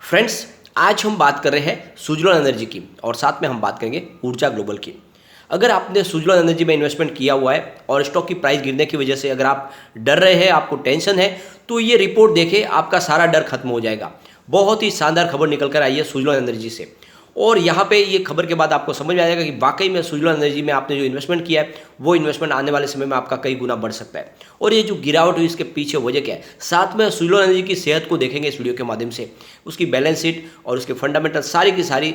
Friends, आज हम बात कर रहे हैं सुजलॉन एनर्जी की और साथ में हम बात करेंगे ऊर्जा ग्लोबल की। अगर आपने सुजलॉन एनर्जी में इन्वेस्टमेंट किया हुआ है और स्टॉक की प्राइस गिरने की वजह से अगर आप डर रहे हैं, आपको टेंशन है, तो ये रिपोर्ट देखे आपका सारा डर खत्म हो जाएगा। बहुत ही शानदार खबर निकल कर आई है सुजलॉन एनर्जी से और यहाँ पे ये खबर के बाद आपको समझ में आ जाएगा कि वाकई में सुजलॉन एनर्जी में आपने जो इन्वेस्टमेंट किया है वो इन्वेस्टमेंट आने वाले समय में आपका कई गुना बढ़ सकता है। और ये जो गिरावट हुई इसके पीछे वजह क्या है, साथ में सुजलॉन एनर्जी की सेहत को देखेंगे इस वीडियो के माध्यम से। उसकी बैलेंस शीट और उसके फंडामेंटल सारी की सारी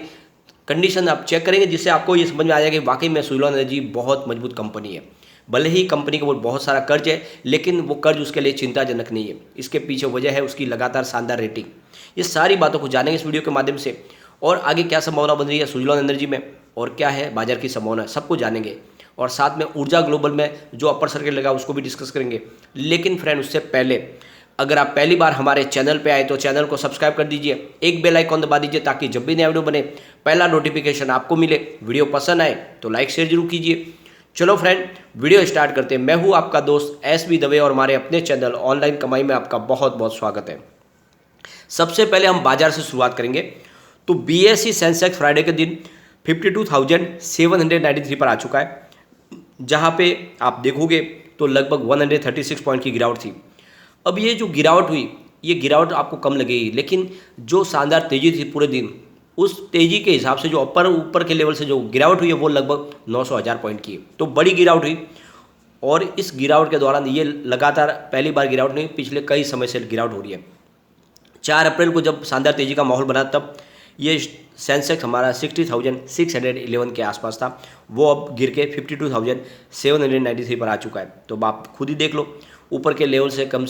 कंडीशन आप चेक करेंगे, जिससे आपको ये समझ में आ जाएगा कि वाकई में सुजलॉन एनर्जी बहुत मजबूत कंपनी है। भले ही कंपनी के ऊपर बहुत सारा कर्ज है, लेकिन वो कर्ज उसके लिए चिंताजनक नहीं है। इसके पीछे वजह है उसकी लगातार शानदार रेटिंग। ये सारी बातों को जानेंगे इस वीडियो के माध्यम से और आगे क्या संभावना बन रही है सुजलॉन एनर्जी में और क्या है बाजार की संभावना, सबको जानेंगे। और साथ में ऊर्जा ग्लोबल में जो अपर सर्किट लगा उसको भी डिस्कस करेंगे। लेकिन फ्रेंड, उससे पहले अगर आप पहली बार हमारे चैनल पे आए तो चैनल को सब्सक्राइब कर दीजिए, एक बेल आइकॉन दबा दीजिए ताकि जब भी नया वीडियो बने पहला नोटिफिकेशन आपको मिले। वीडियो पसंद आए तो लाइक शेयर जरूर कीजिए। चलो फ्रेंड, वीडियो स्टार्ट करते हैं। मैं हूँ आपका दोस्त एस बी दवे और हमारे अपने चैनल ऑनलाइन कमाई में आपका बहुत बहुत स्वागत है। सबसे पहले हम बाजार से शुरुआत करेंगे तो बीएसई सेंसेक्स फ्राइडे के दिन 52,793 पर आ चुका है, जहां पे आप देखोगे तो लगभग 136 पॉइंट की गिरावट थी। अब ये जो गिरावट हुई, ये गिरावट आपको कम लगेगी, लेकिन जो शानदार तेजी थी पूरे दिन, उस तेजी के हिसाब से जो ऊपर के लेवल से जो गिरावट हुई है वो लगभग 900,000 पॉइंट की है। तो बड़ी गिरावट हुई और इस गिरावट के दौरान ये लगातार पहली बार गिरावट नहीं, पिछले कई समय से गिरावट हो रही है। 4 अप्रैल को जब शानदार तेजी का माहौल बना तब ये सेंसेक्स हमारा 60,611 के आसपास था, वो अब गिर के 52,793 पर आ चुका है। तो आप खुद ही देख लो, ऊपर के लेवल से कम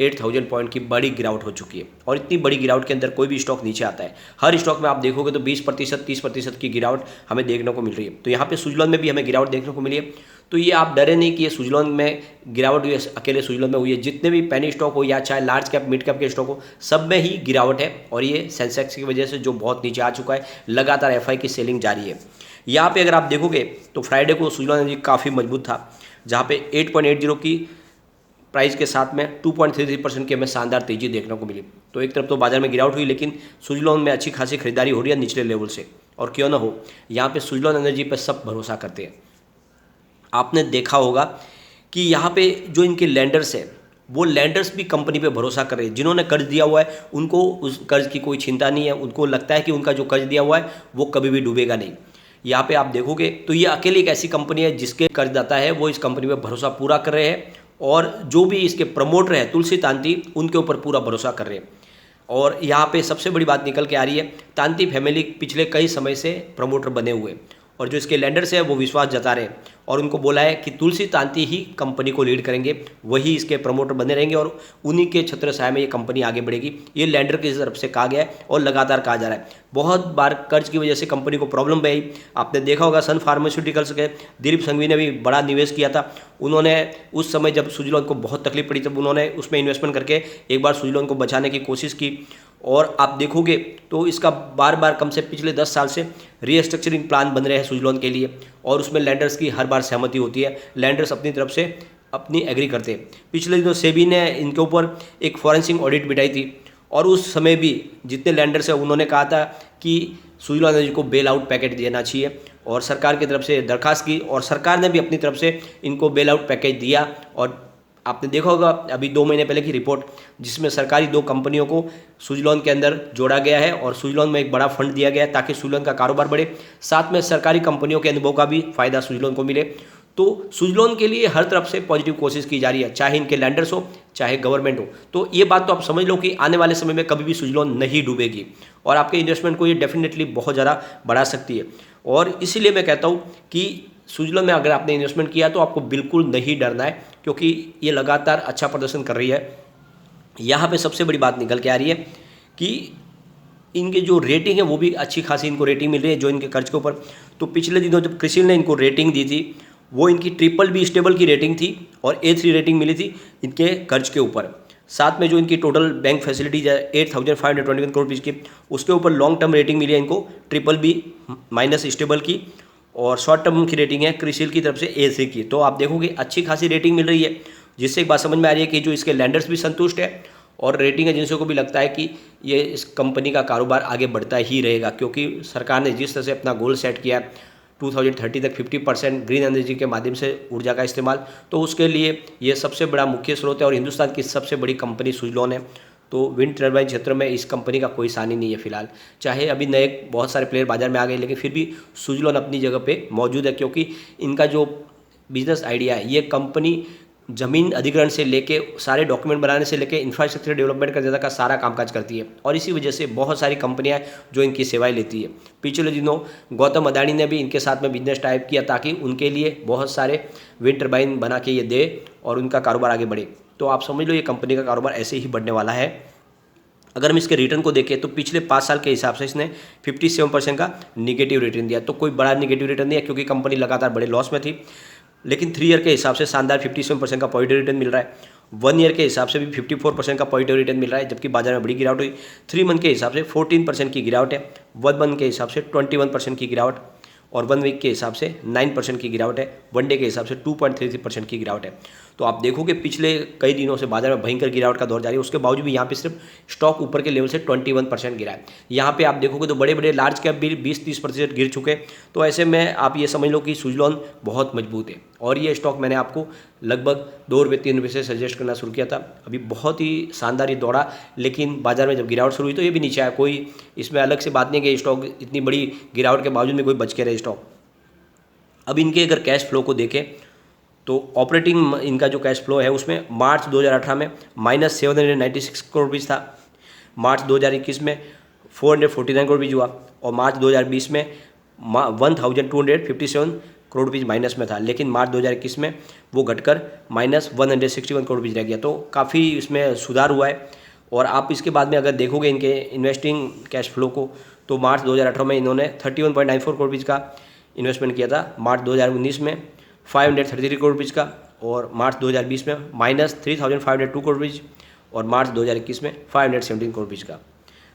8,000 पॉइंट की बड़ी गिरावट हो चुकी है। और इतनी बड़ी गिरावट के अंदर कोई भी स्टॉक नीचे आता है, हर स्टॉक में आप देखोगे तो 20%, 30% की गिरावट हमें देखने को मिल रही है। तो यहाँ पे सुजलॉन में भी हमें गिरावट देखने को मिली है। तो ये आप डरे नहीं कि ये सुजलॉन में गिरावट हुई है, अकेले सुजलॉन में हुई है। जितने भी पेनी स्टॉक हो या चाहे लार्ज कैप मिड कैप के स्टॉक हो, सब में ही गिरावट है। और ये सेंसेक्स की वजह से जो बहुत नीचे आ चुका है, लगातार एफआई की सेलिंग जारी है। यहाँ पे अगर आप देखोगे तो फ्राइडे को सुजलॉन एनर्जी काफ़ी मजबूत था, जहाँ पे 8.80 की प्राइस के साथ में 2.33% की हमें शानदार तेजी देखने को मिली। तो एक तरफ तो बाजार में गिरावट हुई, लेकिन सुजलॉन में अच्छी खासी खरीदारी हो रही है निचले लेवल से। और क्यों ना हो, यहाँ पे सुजलॉन एनर्जी पर सब भरोसा करते हैं। आपने देखा होगा कि यहाँ पे जो इनके लैंडर्स हैं, वो लैंडर्स भी कंपनी पे भरोसा कर रहे हैं। जिन्होंने कर्ज दिया हुआ है उनको उस कर्ज की कोई चिंता नहीं है, उनको लगता है कि उनका जो कर्ज दिया हुआ है वो कभी भी डूबेगा नहीं। यहाँ पे आप देखोगे तो ये अकेली एक ऐसी कंपनी है जिसके कर्जदाता है वो इस कंपनी पे भरोसा पूरा कर रहे हैं, और जो भी इसके प्रमोटर हैं तुलसी तांती, उनके ऊपर पूरा भरोसा कर रहे हैं। और यहाँ पे सबसे बड़ी बात निकल के आ रही है, तांती फैमिली पिछले कई समय से प्रमोटर बने हुए और जो इसके लैंडर्स हैं वो विश्वास जता रहे हैं और उनको बोला है कि तुलसी तांती ही कंपनी को लीड करेंगे, वही इसके प्रमोटर बने रहेंगे और उन्हीं के छत्र छाया में ये कंपनी आगे बढ़ेगी। ये लैंडर की तरफ से कहा गया है और लगातार कहा जा रहा है। बहुत बार कर्ज की वजह से कंपनी को प्रॉब्लम भी आई। आपने देखा होगा सन फार्मास्यूटिकल्स के दिलीप संघवी ने भी बड़ा निवेश किया था। उन्होंने उस समय जब सुजलॉन को बहुत तकलीफ पड़ी तब उन्होंने उसमें इन्वेस्टमेंट करके एक बार सुजलॉन को बचाने की कोशिश की। और आप देखोगे तो इसका बार बार कम से पिछले 10 साल से रीस्ट्रक्चरिंग प्लान बन रहे हैं सुजलॉन के लिए, और उसमें लैंडर्स की हर बार सहमति होती है। लैंडर्स अपनी तरफ से अपनी एग्री करते हैं। पिछले दिनों सेबी ने इनके ऊपर एक फॉरेंसिक ऑडिट बिठाई थी और उस समय भी जितने लैंडर्स हैं उन्होंने कहा था कि सुजलॉन एनर्जी को बेल आउट पैकेज देना चाहिए और सरकार की तरफ से दरखास्त की, और सरकार ने भी अपनी तरफ से इनको बेल आउट पैकेज दिया। और आपने देखा होगा अभी 2 महीने पहले की रिपोर्ट, जिसमें सरकारी 2 कंपनियों को सुजलॉन के अंदर जोड़ा गया है और सुजलॉन में एक बड़ा फंड दिया गया है ताकि सुजलॉन का कारोबार बढ़े, साथ में सरकारी कंपनियों के अनुभव का भी फायदा सुजलॉन को मिले। तो सुजलॉन के लिए हर तरफ से पॉजिटिव कोशिश की जा रही है, चाहे इनके लैंडर्स हो चाहे गवर्नमेंट हो। तो ये बात तो आप समझ लो कि आने वाले समय में कभी भी सुजलॉन नहीं डूबेगी और आपके इन्वेस्टमेंट को ये डेफिनेटली बहुत ज़्यादा बढ़ा सकती है। और इसीलिए मैं कहता हूँ कि सुजलॉन में अगर आपने इन्वेस्टमेंट किया तो आपको बिल्कुल नहीं डरना है, क्योंकि ये लगातार अच्छा प्रदर्शन कर रही है। यहाँ पे सबसे बड़ी बात निकल के आ रही है कि इनके जो रेटिंग है वो भी अच्छी खासी इनको रेटिंग मिल रही है जो इनके कर्ज के ऊपर। तो पिछले दिनों जब क्रिसिल ने इनको रेटिंग दी थी वो इनकी BBB स्टेबल की रेटिंग थी और A3 रेटिंग मिली थी इनके कर्ज के ऊपर। साथ में जो इनकी टोटल बैंक फैसिलिटीज है 8,521 करोड़ रुपीज़ की, उसके ऊपर लॉन्ग टर्म रेटिंग मिली है इनको BBB- स्टेबल की, और शॉर्ट टर्म की रेटिंग है क्रिसिल की तरफ से A3 की। तो आप देखोगे अच्छी खासी रेटिंग मिल रही है, जिससे एक बात समझ में आ रही है कि जो इसके लैंडर्स भी संतुष्ट है और रेटिंग एजेंसियों को भी लगता है कि ये इस कंपनी का कारोबार आगे बढ़ता ही रहेगा, क्योंकि सरकार ने जिस तरह से अपना गोल सेट किया है 2030 तक 50% ग्रीन एनर्जी के माध्यम से ऊर्जा का इस्तेमाल, तो उसके लिए ये सबसे बड़ा मुख्य स्रोत है और हिंदुस्तान की सबसे बड़ी कंपनी सुजलॉन है। तो विंड टर्बाइन क्षेत्र में इस कंपनी का कोई सानी नहीं है फिलहाल। चाहे अभी नए बहुत सारे प्लेयर बाजार में आ गए, लेकिन फिर भी सुजलॉन अपनी जगह पे मौजूद है, क्योंकि इनका जो बिजनेस आइडिया है, ये कंपनी जमीन अधिग्रहण से लेके सारे डॉक्यूमेंट बनाने से लेके इंफ्रास्ट्रक्चर डेवलपमेंट का ज़्यादा का सारा कामकाज करती है और इसी वजह से बहुत सारी कंपनियां जो इनकी सेवाएं लेती है। पिछले दिनों गौतम अदानी ने भी इनके साथ में बिजनेस टाइप किया ताकि उनके लिए बहुत सारे विंड टर्बाइन बना के ये दे और उनका कारोबार आगे बढ़े। तो आप समझ लो ये कंपनी का कारोबार ऐसे ही बढ़ने वाला है। अगर हम इसके रिटर्न को देखें तो पिछले 5 साल के हिसाब से इसने 57% का निगेटिव रिटर्न दिया। तो कोई बड़ा निगेटिव रिटर्न नहीं है क्योंकि कंपनी लगातार बड़े लॉस में थी, लेकिन 3 ईयर के हिसाब से शानदार 57% का पॉजिटिव रिटर्न मिल रहा है। 1 ईयर के हिसाब से भी 54% का पॉजिटिव रिटर्न मिल रहा है, जबकि बाजार में बड़ी गिरावट हुई। 3 मंथ के हिसाब से 14% की गिरावट है, 1 मंथ के हिसाब से 21% की गिरावट और 1 वीक के हिसाब से 9% की गिरावट है, 1 डे के हिसाब से 2.33% की गिरावट है। तो आप देखोगे पिछले कई दिनों से बाजार में भयंकर गिरावट का दौर जारी है, उसके बावजूद भी यहाँ पे सिर्फ स्टॉक ऊपर के लेवल से 21% गिरा है। यहाँ पे आप देखोगे तो बड़े बड़े लार्ज कैप भी 20-30% गिर चुके। तो ऐसे में आप ये समझ लो कि सुजलॉन बहुत मजबूत है और ये स्टॉक मैंने आपको लगभग 2 रुपये 3 रुपये से सजेस्ट करना शुरू किया था। अभी बहुत ही शानदार ये दौड़ा, लेकिन बाजार में जब गिरावट शुरू हुई तो ये भी नीचे आया। कोई इसमें अलग से बात नहीं कि स्टॉक इतनी बड़ी गिरावट के बावजूद में कोई बच के रहे स्टॉक। अब इनके अगर कैश फ्लो को देखें तो ऑपरेटिंग इनका जो कैश फ्लो है उसमें मार्च 2018 में -796 करोड़ रुपीज़ था, मार्च 2021 में 449 करोड़ रुपीज़ हुआ और मार्च 2020 में 1257 करोड़ रुपीज़ माइनस में था। लेकिन मार्च 2021 में वो घटकर -161 करोड़ रुपीज़ रह गया। तो काफ़ी इसमें सुधार हुआ है। और आप इसके बाद में अगर देखोगे इनके इन्वेस्टिंग कैश फ्लो को तो मार्च 2018 में इन्होंने 31.94 करोड़ रुपीज़ का इन्वेस्टमेंट किया था, मार्च 2019 में 533 करोड़ रुपीज़ का और मार्च 2020 में -3502 करोड़ रुपीज़ और मार्च 2021 में 517 करोड़ रुपीज़ का।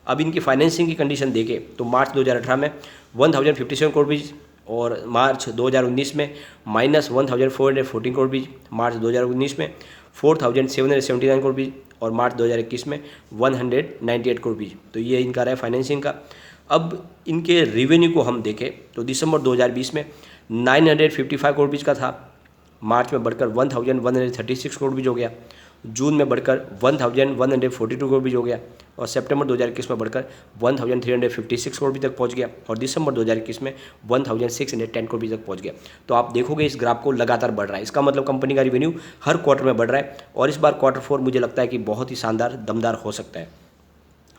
अब इनकी फाइनेंसिंग की कंडीशन देखें तो मार्च 2018 में 1057 करोड़ रुपीज़ और मार्च 2019 में -1414 करोड़ रुपीज़, मार्च 2019 में 4779 करोड़ रुपीज़ और मार्च 2021 में 198 करोड़ रुपीज़। तो ये इनका रहा है फाइनेंसिंग का। अब इनके रेवेन्यू को हम देखें तो दिसंबर 2020 में 955 करोड़ रुपीज़ का था, मार्च में बढ़कर 1136 करोड़ रुपीज़ हो गया, जून में बढ़कर 1142 करोड़ रुपीज़ हो गया और सितंबर 2021 में बढ़कर 1356 करोड़ रुपये तक पहुंच गया और दिसंबर 2021 में 1610 करोड़ रुपये तक पहुंच गया। तो आप देखोगे इस ग्राफ को लगातार बढ़ रहा है, इसका मतलब कंपनी का रेवेन्यू हर क्वार्टर में बढ़ रहा है और इस बार Q4 मुझे लगता है कि बहुत ही शानदार दमदार हो सकता है।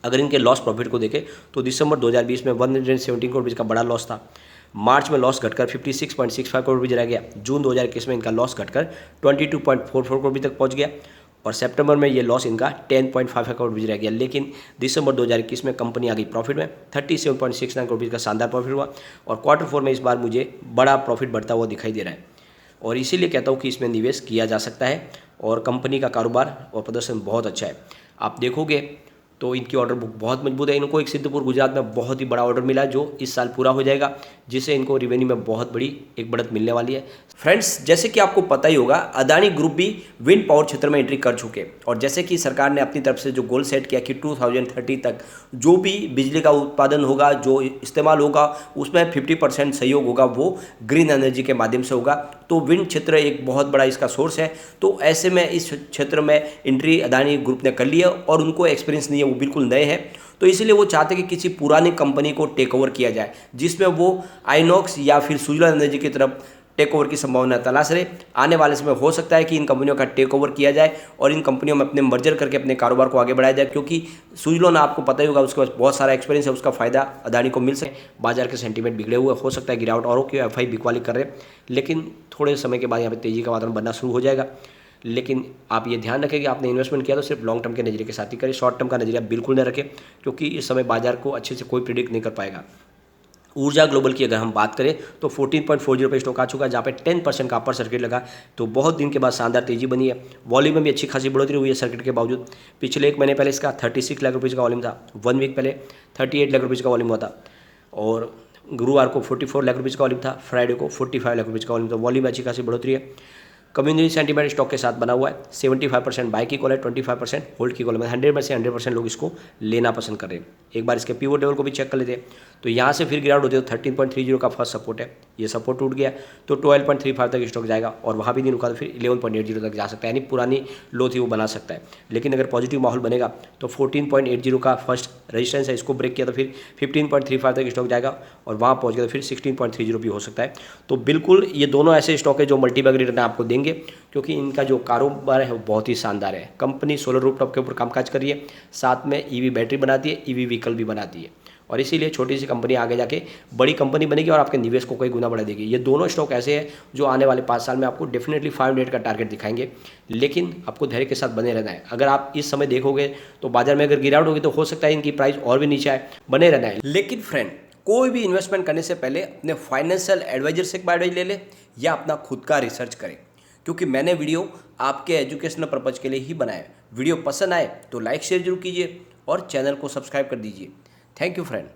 अगर इनके लॉस प्रॉफिट को देखें तो दिसंबर 2020 में 117 करोड़ रुपये का बड़ा लॉस था, मार्च में लॉस घटकर 56.65 करोड़ रुपये रह गया, जून 2021 में इनका लॉस घटकर 22.44 करोड़ रुपये तक पहुंच गया और सितंबर में ये लॉस इनका 10.55 करोड़ रुपये रह गया। लेकिन दिसंबर 2021 में कंपनी आ गई प्रॉफिट में, 37.69 करोड़ रुपये का शानदार प्रॉफिट हुआ और Q4 में इस बार मुझे बड़ा प्रॉफिट बढ़ता हुआ दिखाई दे रहा है और इसीलिए कहता हूँ कि इसमें निवेश किया जा सकता है और कंपनी का कारोबार और प्रदर्शन बहुत अच्छा है। आप देखोगे तो इनकी ऑर्डर बुक बहुत मजबूत है। इनको एक सिद्धपुर गुजरात में बहुत ही बड़ा ऑर्डर मिला जो इस साल पूरा हो जाएगा, जिससे इनको रेवेन्यू में बहुत बड़ी एक बढ़त मिलने वाली है। फ्रेंड्स, जैसे कि आपको पता ही होगा अदानी ग्रुप भी विंड पावर क्षेत्र में एंट्री कर चुके और जैसे कि सरकार ने अपनी तरफ से जो गोल सेट किया कि 2030 तक जो भी बिजली का उत्पादन होगा, जो इस्तेमाल होगा, उसमें 50% सहयोग होगा वो ग्रीन एनर्जी के माध्यम से होगा। तो विंड क्षेत्र एक बहुत बड़ा इसका सोर्स है। तो ऐसे में इस क्षेत्र में एंट्री अदानी ग्रुप ने कर लिया और उनको एक्सपीरियंस नहीं है, वो बिल्कुल नए हैं। तो इसीलिए वो चाहते कि किसी पुरानी कंपनी को टेक ओवर किया जाए जिसमें वो आइनॉक्स या फिर सुजलॉन एनर्जी की तरफ टेक ओवर की संभावना तलाश रहे। आने वाले समय हो सकता है कि इन कंपनियों का टेक ओवर किया जाए और इन कंपनियों में अपने मर्जर करके अपने कारोबार को आगे बढ़ाया जाए, क्योंकि सुजलॉन आपको पता ही होगा उसके पास बहुत सारा एक्सपीरियंस है, उसका फायदा अदानी को मिल सके। बाजार के सेंटीमेंट बिगड़े हुए, हो सकता है गिरावट और हो कि एफआई बिकवाली कर रहे, लेकिन थोड़े समय के बाद यहाँ पे तेजी का वातावरण बनना शुरू हो जाएगा। लेकिन आप ये ध्यान रखें कि आपने इन्वेस्टमेंट किया तो सिर्फ लॉन्ग टर्म के नजरिए के साथ ही करें, शॉर्ट टर्म का नजरिया बिल्कुल न रखें, क्योंकि इस समय बाजार को अच्छे से कोई प्रिडिक्ट नहीं कर पाएगा। ऊर्जा ग्लोबल की अगर हम बात करें तो 14.40 पे स्टॉक आ चुका है, जहाँ पे 10% का अपर सर्किट लगा। तो बहुत दिन के बाद शानदार तेजी बनी है, वॉल्यूम में भी अच्छी खासी बढ़ोतरी हुई है सर्किट के बावजूद। पिछले 1 महीने पहले इसका 36 लाख रुपये का वॉल्यूम था, 1 वीक पहले 38 लाख रुपये का वॉल्यूम हुआ था और गुरुवार को 44 लाख रुपये का वॉल्यूम था, फ्राइडे को 45 लाख रुपये का वॉल्यूम था। वॉल्यूम में अच्छी खासी बढ़ोतरी है। कम्युनिटी सेंटीमेंट स्टॉक के साथ बना हुआ है। 75% बाय की कॉल है, 25% होल्ड की कॉल है। 100% लोग इसको लेना पसंद कर रहे हैं। एक बार इसके पिवोट लेवल को भी चेक कर लेते हैं। तो यहाँ से फिर गिरावट होती है तो 13.30 का फर्स्ट सपोर्ट है, ये सपोर्ट टूट गया तो 12.35 तक स्टॉक जाएगा और वहाँ भी नहीं रुका तो फिर 11.80 तक जा सकता है, यानी पुरानी लो थी वो बना सकता है। लेकिन अगर पॉजिटिव माहौल बनेगा तो 14.80 का फर्स्ट रेजिस्टेंस है, इसको ब्रेक किया तो फिर 15.35 तक स्टॉक जाएगा और वहाँ पहुँच गया तो फिर 16.30 भी हो सकता है। तो बिल्कुल ये दोनों ऐसे स्टॉक है जो मल्टीबैग रिटर्न आपको देंगे, क्योंकि इनका जो कारोबार है वो बहुत ही शानदार है। कंपनी सोलर रूफटॉप के ऊपर कामकाज कर रही है, साथ में ईवी बैटरी बनाती है, ईवी व्हीकल भी बनाती है और इसीलिए छोटी सी कंपनी आगे जाके बड़ी कंपनी बनेगी और आपके निवेश को कई गुना बढ़ा देगी। ये दोनों स्टॉक ऐसे हैं जो आने वाले 5 साल में आपको डेफिनेटली 500 का टारगेट दिखाएंगे, लेकिन आपको धैर्य के साथ बने रहना है। अगर आप इस समय देखोगे तो बाजार में अगर गिरावट होगी तो हो सकता है इनकी प्राइस और भी नीचे आए, बने रहना है। लेकिन फ्रेंड, कोई भी इन्वेस्टमेंट करने से पहले अपने फाइनेंशियल एडवाइजर से एडवाइस ले ले या अपना खुद का रिसर्च करें, क्योंकि मैंने वीडियो आपके एजुकेशनल पर्पज़ के लिए ही बनाया है। वीडियो पसंद आए तो लाइक शेयर जरूर कीजिए और चैनल को सब्सक्राइब कर दीजिए। Thank you friend.